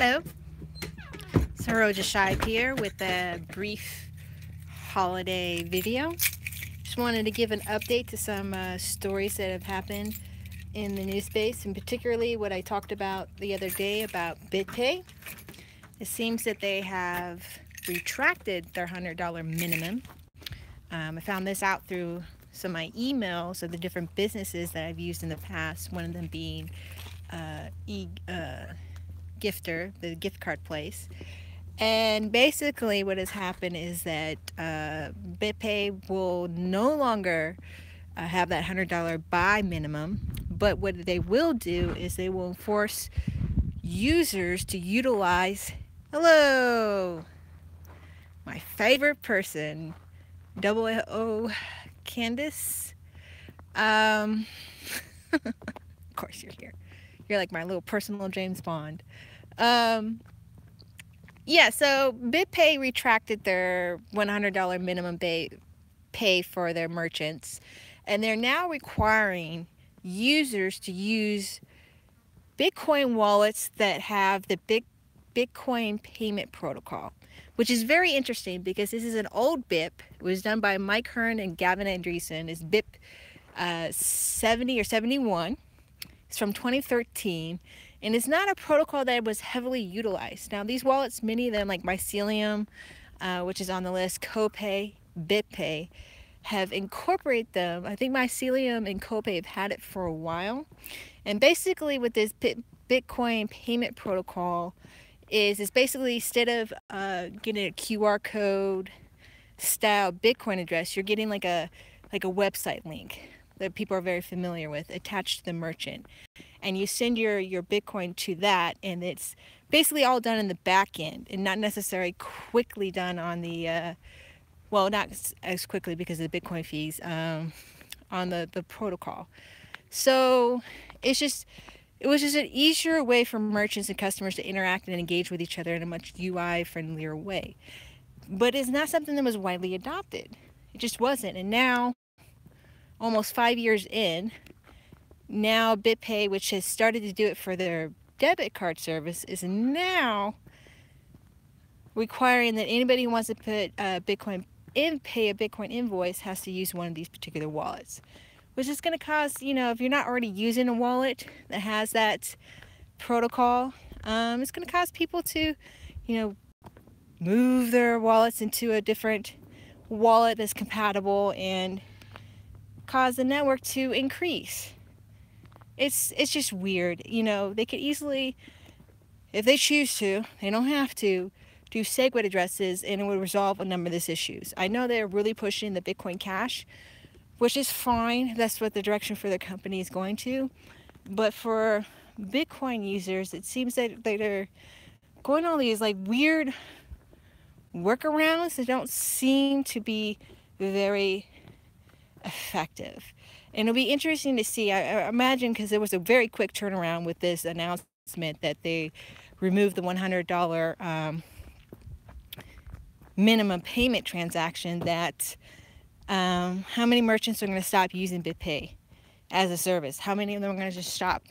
Hello, Saroja Shive here with a brief holiday video. Just wanted to give an update to some stories that have happened in the news space, and particularly what I talked about the other day about Bitpay. It seems that they have retracted their $100 minimum. I found this out through some of my emails of the different businesses that I've used in the past, one of them being Gifter, the gift card place. And basically what has happened is that Bitpay will no longer have that $100 buy minimum, but what they will do is they will force users to utilize, hello, my favorite person, O Candace. Of course you're here. You're like my little personal James Bond. Yeah, so Bitpay retracted their $100 minimum pay for their merchants, and they're now requiring users to use Bitcoin wallets that have the Bitcoin payment protocol, which is very interesting because this is an old BIP. It was done by Mike Hearn and Gavin Andreessen. It's BIP 70 or 71. It's from 2013. And it's not a protocol that was heavily utilized. Now, these wallets, many of them, like Mycelium, which is on the list, Copay, Bitpay, have incorporated them. I think Mycelium and Copay have had it for a while. And basically, what this Bitcoin payment protocol is basically, instead of getting a QR code style Bitcoin address, you're getting like a website link that people are very familiar with attached to the merchant. And you send your Bitcoin to that, and it's basically all done in the back end and not necessarily quickly done on the, well, not as quickly because of the Bitcoin fees on the protocol. So it was just an easier way for merchants and customers to interact and engage with each other in a much UI friendlier way. But it's not something that was widely adopted. It just wasn't. And now, almost 5 years in, now Bitpay, which has started to do it for their debit card service, is now requiring that anybody who wants to put pay a Bitcoin invoice has to use one of these particular wallets, which is going to cause, if you're not already using a wallet that has that protocol, it's going to cause people to, move their wallets into a different wallet that's compatible and cause the network to increase. It's just weird. They could easily, if they choose to, they don't have to, do SegWit addresses, and it would resolve a number of these issues. I know they're really pushing the Bitcoin Cash, which is fine. That's what the direction for their company is going to. But for Bitcoin users, it seems that they're going all these like weird workarounds that don't seem to be very effective. And it'll be interesting to see. I imagine, because there was a very quick turnaround with this announcement that they removed the $100 minimum payment transaction, that how many merchants are going to stop using Bitpay as a service? How many of them are going to just stop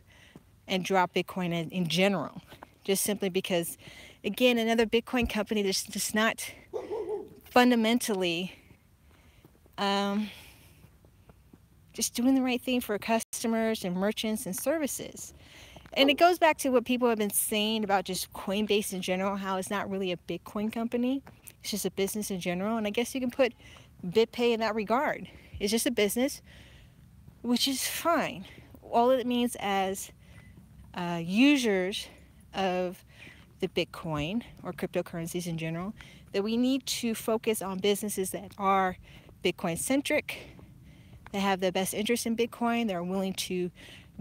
and drop Bitcoin in general? Just simply because, again, another Bitcoin company that's just not fundamentally just doing the right thing for customers and merchants and services. And it goes back to what people have been saying about just Coinbase in general, how it's not really a Bitcoin company. It's just a business in general. And I guess you can put Bitpay in that regard. It's just a business, which is fine. All it means as users of the Bitcoin or cryptocurrencies in general, that we need to focus on businesses that are Bitcoin centric, that have the best interest in Bitcoin, that are willing to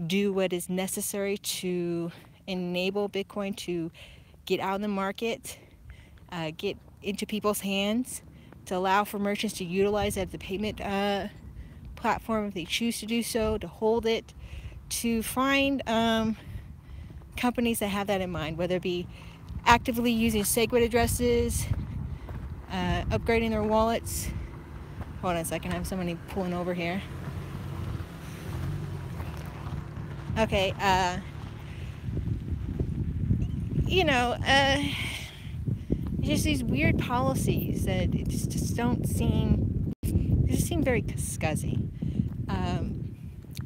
do what is necessary to enable Bitcoin to get out in the market, get into people's hands, to allow for merchants to utilize it as the payment platform if they choose to do so, to hold it, to find companies that have that in mind, whether it be actively using SegWit addresses, upgrading their wallets. Hold on a second, I have somebody pulling over here. Okay, you know, just these weird policies that just don't seem, they just seem very scuzzy.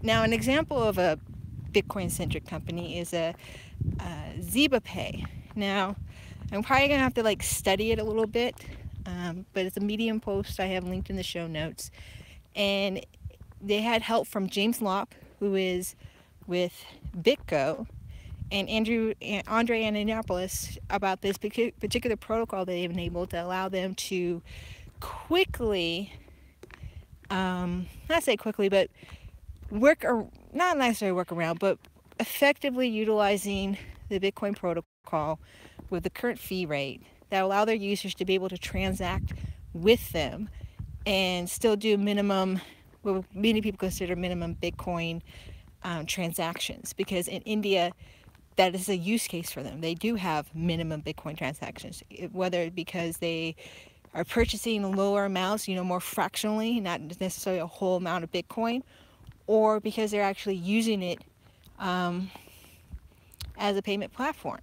Now, an example of a Bitcoin-centric company is a Zebapay. Now, I'm probably gonna have to like study it a little bit, but it's a Medium post I have linked in the show notes, and they had help from James Lopp, who is with BitGo, and Andre Antonopoulos about this particular protocol they've enabled to allow them to quickly, not say quickly, but not necessarily work around, but effectively utilizing the Bitcoin protocol with the current fee rate that allow their users to be able to transact with them and still do minimum, what many people consider minimum Bitcoin transactions, because in India that is a use case for them. They do have minimum Bitcoin transactions, whether because they are purchasing lower amounts, more fractionally, not necessarily a whole amount of Bitcoin, or because they're actually using it as a payment platform.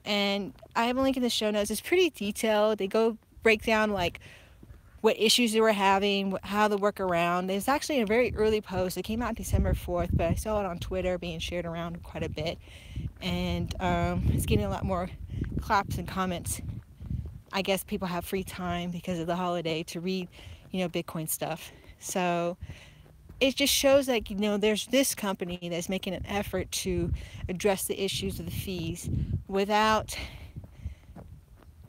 And I have a link in the show notes. It's pretty detailed. They break down like what issues they were having, how to work around. It's actually a very early post. It came out December 4th, but I saw it on Twitter being shared around quite a bit. And it's getting a lot more claps and comments. I guess people have free time because of the holiday to read, Bitcoin stuff. So it just shows like, there's this company that's making an effort to address the issues of the fees without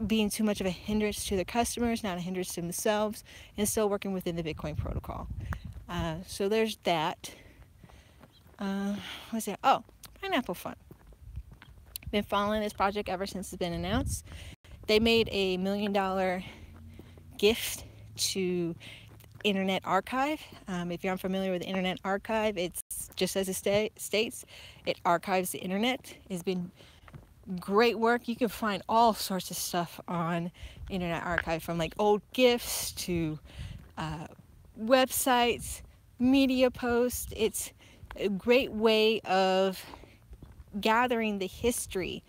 being too much of a hindrance to their customers, not a hindrance to themselves, and still working within the Bitcoin protocol. So there's that. What's that? Oh, Pineapple Fund. Been following this project ever since it's been announced. They made a $1 million gift to Internet Archive. If you're unfamiliar with the Internet Archive, it's just as it states, it archives the internet. It's been great work. You can find all sorts of stuff on Internet Archive, from like old GIFs to websites, media posts. It's a great way of gathering the history,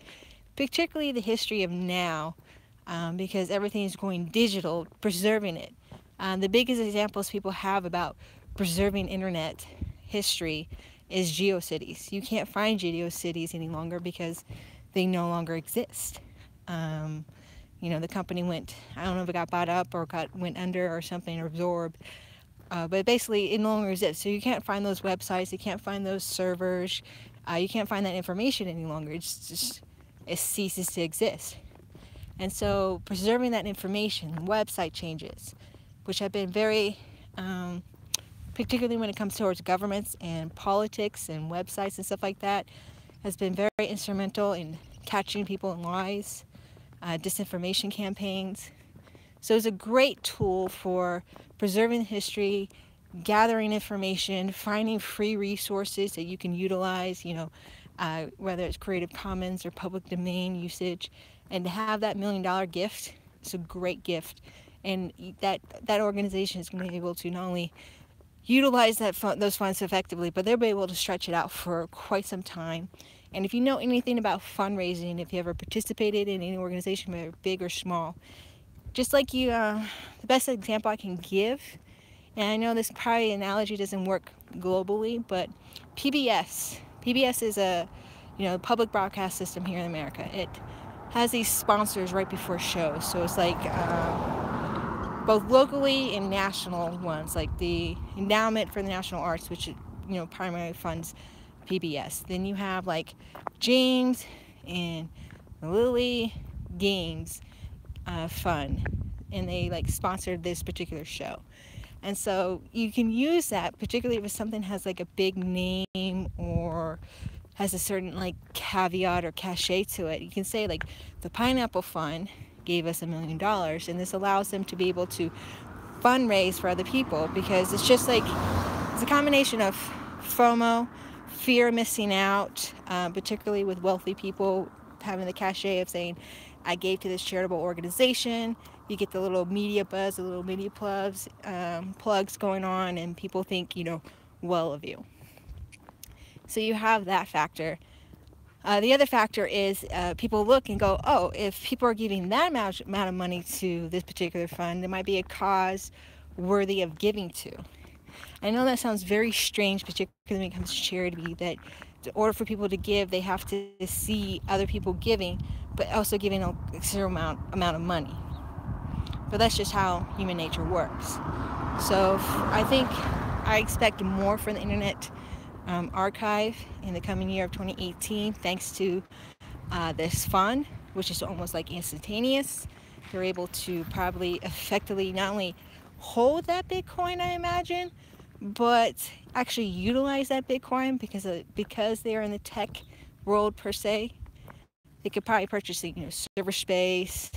particularly the history of now, because everything is going digital, preserving it. The biggest examples people have about preserving internet history is GeoCities. You can't find GeoCities any longer because they no longer exist. The company went, I don't know if it got bought up or went under or something, or absorbed, but basically it no longer exists. So you can't find those websites, you can't find those servers, you can't find that information any longer. It ceases to exist. And so preserving that information, website changes, which have been very, particularly when it comes towards governments and politics and websites and stuff like that, has been very instrumental in catching people in lies, disinformation campaigns. So it's a great tool for preserving history, gathering information, finding free resources that you can utilize, whether it's Creative Commons or public domain usage. And to have that $1 million gift, it's a great gift. And that organization is going to be able to not only utilize those funds effectively, but they'll be able to stretch it out for quite some time. And if you know anything about fundraising, if you ever participated in any organization, whether big or small, just like the best example I can give, and I know this probably analogy doesn't work globally, but PBS is a public broadcast system here in America. It has these sponsors right before shows, so it's like both locally and national ones, like the Endowment for the National Arts, which primarily funds PBS. Then you have like James and Lily Gaines Fund, and they like sponsored this particular show. And so you can use that, particularly if something has like a big name or has a certain like caveat or cachet to it. You can say like the Pineapple Fund gave us $1 million, and this allows them to be able to fundraise for other people, because it's just like, it's a combination of FOMO, fear of missing out, particularly with wealthy people having the cachet of saying, I gave to this charitable organization. You get the little media buzz, the little media plugs going on, and people think, well of you. So you have that factor. The other factor is people look and go, oh, if people are giving that amount of money to this particular fund, there might be a cause worthy of giving to. I know that sounds very strange, particularly when it comes to charity, that in order for people to give, they have to see other people giving, but also giving a certain amount of money. But that's just how human nature works. So I think I expect more from the Internet Archive in the coming year of 2018, thanks to this fund, which is almost like instantaneous. They're able to probably effectively not only hold that Bitcoin, I imagine, but actually utilize that Bitcoin because they are in the tech world per se. They could probably purchase, server space,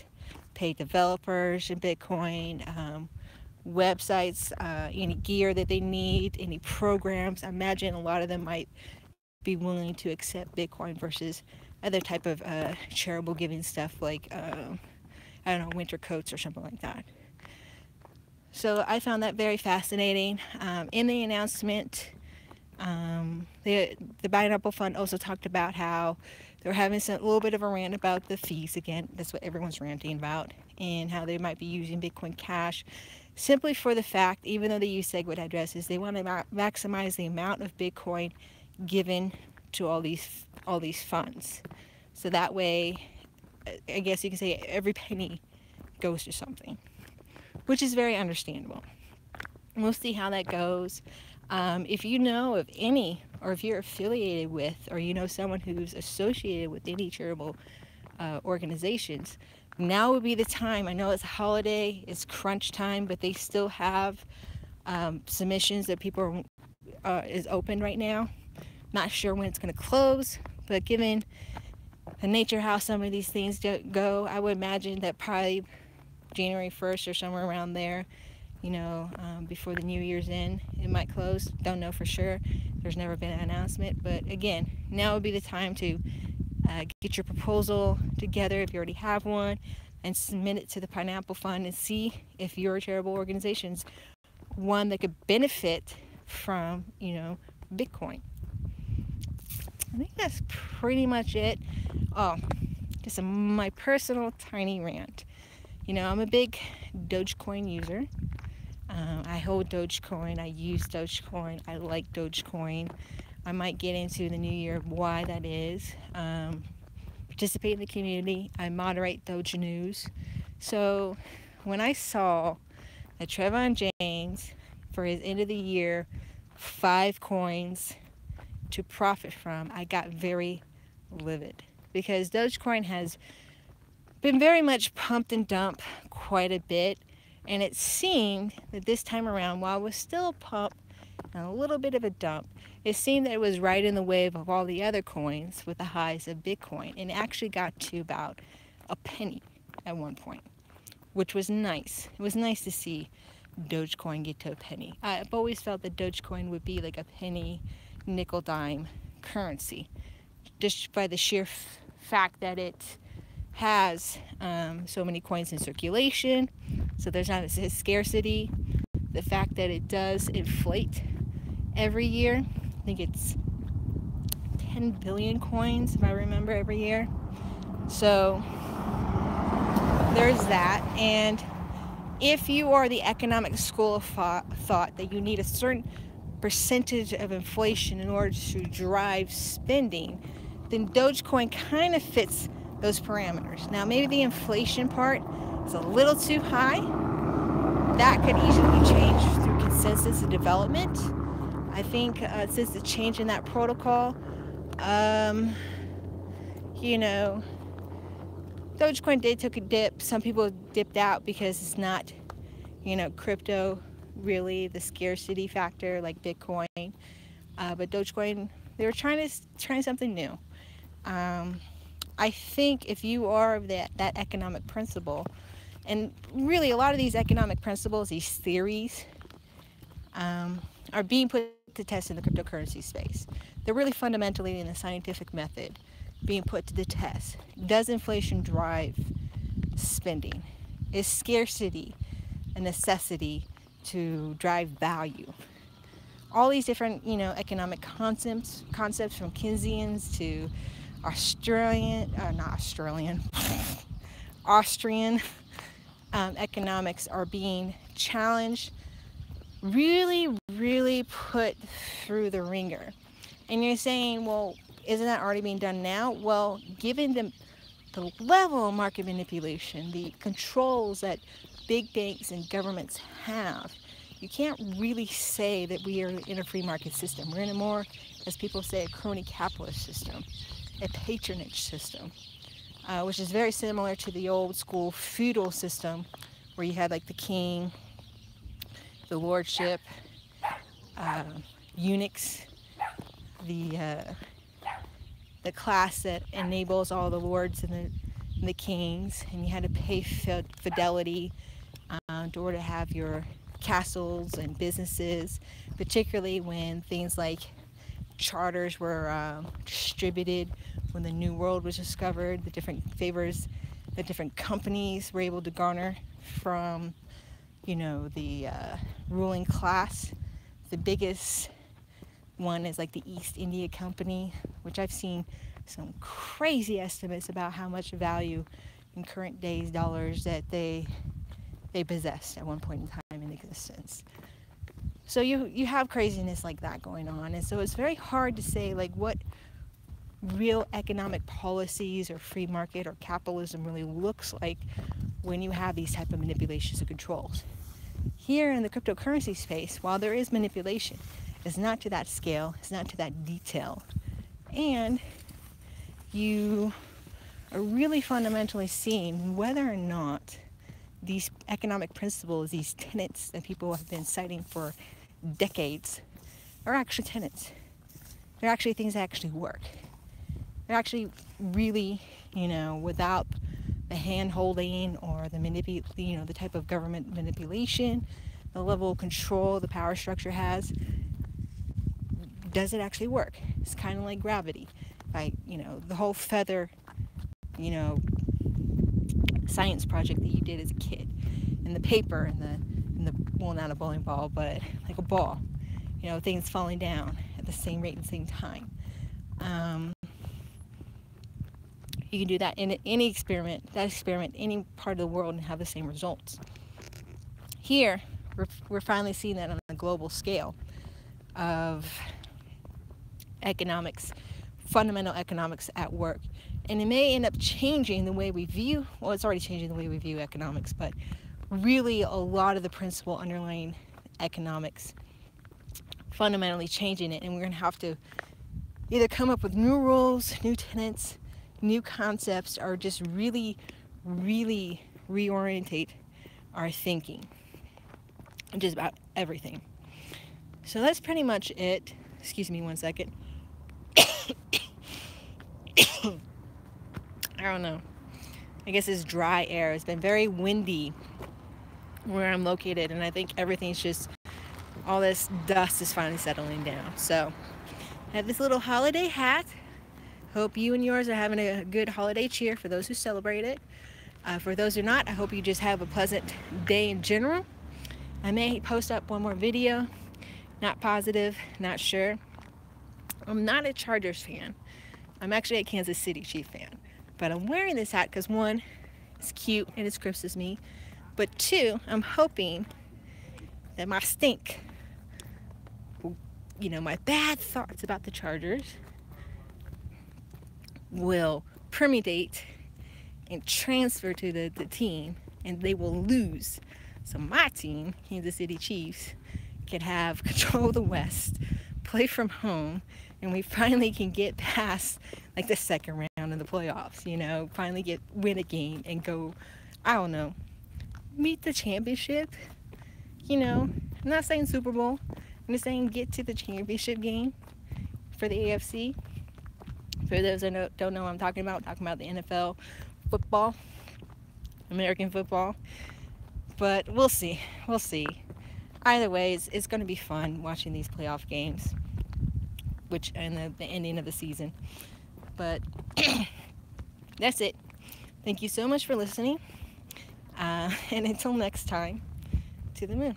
pay developers in Bitcoin, websites, any gear that they need, any programs. I imagine a lot of them might be willing to accept Bitcoin versus other type of charitable giving stuff like, I don't know, winter coats or something like that. So I found that very fascinating. In the announcement, the Pineapple Fund also talked about how they're having a little bit of a rant about the fees again. That's what everyone's ranting about, and how they might be using Bitcoin Cash simply for the fact, even though they use SegWit addresses, they want to maximize the amount of Bitcoin given to all these funds. So that way, I guess you can say every penny goes to something, which is very understandable. We'll see how that goes. If you know of any, or if you're affiliated with, or you know someone who's associated with any charitable organizations, now would be the time. I know it's a holiday, it's crunch time, but they still have submissions that people is open right now. Not sure when it's going to close, but given the nature of how some of these things go, I would imagine that probably January 1st or somewhere around there, before the New Year's end, it might close. Don't know for sure. There's never been an announcement, but again, now would be the time to get your proposal together if you already have one, and submit it to the Pineapple Fund and see if your charitable organization's one that could benefit from, Bitcoin. I think that's pretty much it. Oh, just my personal tiny rant. I'm a big Dogecoin user. I hold Dogecoin. I use Dogecoin. I like Dogecoin. I might get into the new year why that is. Participate in the community. I moderate Doge News. So when I saw that Trevon James, for his end of the year, 5 coins to profit from, I got very livid, because Dogecoin has been very much pumped and dumped quite a bit, and it seemed that this time around, while it was still a pump and a little bit of a dump, it seemed that it was right in the wave of all the other coins with the highs of Bitcoin, and it actually got to about a penny at one point, which was nice. It was nice to see Dogecoin get to a penny. I've always felt that Dogecoin would be like a penny, nickel, dime currency, just by the sheer fact that it has so many coins in circulation, so there's not a scarcity. The fact that it does inflate every year. I think it's 10 billion coins, if I remember, every year. So there's that. And if you are the economic school of thought that you need a certain percentage of inflation in order to drive spending, then Dogecoin kind of fits those parameters. Now, maybe the inflation part is a little too high. That could easily be changed through consensus and development. I think since the change in that protocol, Dogecoin did take a dip. Some people dipped out because it's not, crypto really the scarcity factor like Bitcoin. But Dogecoin, they were trying something new. I think if you are of that economic principle, and really a lot of these economic principles, these theories, are being put to test in the cryptocurrency space. They're really fundamentally in the scientific method being put to the test. Does inflation drive spending? Is scarcity a necessity to drive value? All these different, economic concepts from Keynesians to Austrian economics are being challenged, really put through the ringer. And you're saying, well, isn't that already being done now? Well, given the level of market manipulation, the controls that big banks and governments have, you can't really say that we are in a free market system. We're in a more, as people say, a crony capitalist system, a patronage system, which is very similar to the old school feudal system where you had like the king, the lordship, eunuchs, the class that enables all the lords and the kings, and you had to pay fidelity in order to have your castles and businesses, particularly when things like charters were distributed, when the New World was discovered, the different favors that different companies were able to garner from, the ruling class. The biggest one is like the East India Company, which I've seen some crazy estimates about how much value in current days dollars that they possessed at one point in time in existence. So you have craziness like that going on, and so it's very hard to say like what real economic policies or free market or capitalism really looks like when you have these type of manipulations and controls. Here in the cryptocurrency space, while there is manipulation, it's not to that scale, it's not to that detail, and you are really fundamentally seeing whether or not these economic principles, these tenets that people have been citing for decades, are actually tenets. They're actually things that actually work. They're actually really, without the hand-holding or the type of government manipulation, the level of control the power structure has. Does it actually work? It's kind of like gravity. The whole feather, science project that you did as a kid, and the paper and the well, not a bowling ball, but like a ball, things falling down at the same rate and same time. You can do that in any experiment, any part of the world, and have the same results. Here, we're finally seeing that on a global scale of economics, fundamental economics at work. And it may end up changing the way we view, well, it's already changing the way we view economics, but really a lot of the principle underlying economics, fundamentally changing it. And we're going to have to either come up with new rules, new tenets, new concepts, or just really reorientate our thinking on just about everything. So that's pretty much it. Excuse me one second. I don't know. I guess it's dry air. It's been very windy where I'm located, and I think everything's just, all this dust is finally settling down. So I have this little holiday hat. Hope you and yours are having a good holiday cheer for those who celebrate it. For those who are not, I hope you just have a pleasant day in general. I may post up one more video. Not positive, not sure. I'm not a Chargers fan. I'm actually a Kansas City Chief fan. But I'm wearing this hat because, one, it's cute and it scripts as me. But two, I'm hoping that my stink, my bad thoughts about the Chargers will permeate and transfer to the team, and they will lose. So my team, Kansas City Chiefs, can have control of the West, play from home, and we finally can get past like the second round of the playoffs, finally win a game and go, I don't know, meet the championship. I'm not saying Super Bowl. I'm just saying get to the championship game for the AFC. For those that don't know what I'm talking about the NFL football, American football. But we'll see. Either way, it's going to be fun watching these playoff games, and the ending of the season. But that's it. Thank you so much for listening. And until next time, to the moon.